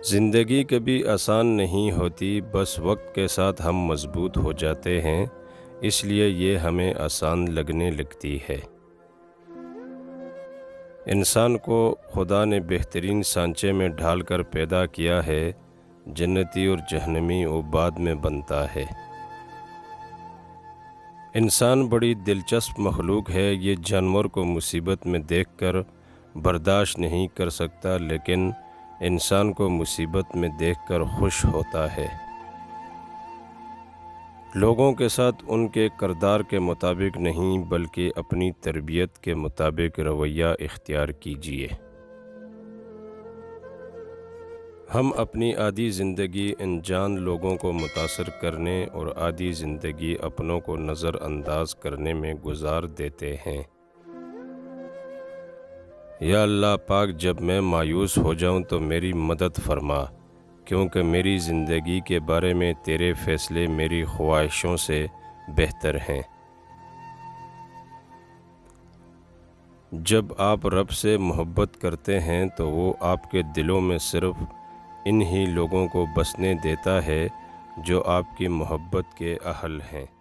زندگی کبھی آسان نہیں ہوتی، بس وقت کے ساتھ ہم مضبوط ہو جاتے ہیں، اس لیے یہ ہمیں آسان لگنے لگتی ہے۔ انسان کو خدا نے بہترین سانچے میں ڈھال کر پیدا کیا ہے، جنتی اور جہنمی وہ بعد میں بنتا ہے۔ انسان بڑی دلچسپ مخلوق ہے، یہ جانور کو مصیبت میں دیکھ کر برداشت نہیں کر سکتا، لیکن انسان کو مصیبت میں دیکھ کر خوش ہوتا ہے۔ لوگوں کے ساتھ ان کے کردار کے مطابق نہیں بلکہ اپنی تربیت کے مطابق رویہ اختیار کیجیے۔ ہم اپنی آدھی زندگی انجان لوگوں کو متاثر کرنے اور آدھی زندگی اپنوں کو نظر انداز کرنے میں گزار دیتے ہیں۔ یا اللہ پاک، جب میں مایوس ہو جاؤں تو میری مدد فرما، کیونکہ میری زندگی کے بارے میں تیرے فیصلے میری خواہشوں سے بہتر ہیں۔ جب آپ رب سے محبت کرتے ہیں تو وہ آپ کے دلوں میں صرف انہی لوگوں کو بسنے دیتا ہے جو آپ کی محبت کے اہل ہیں۔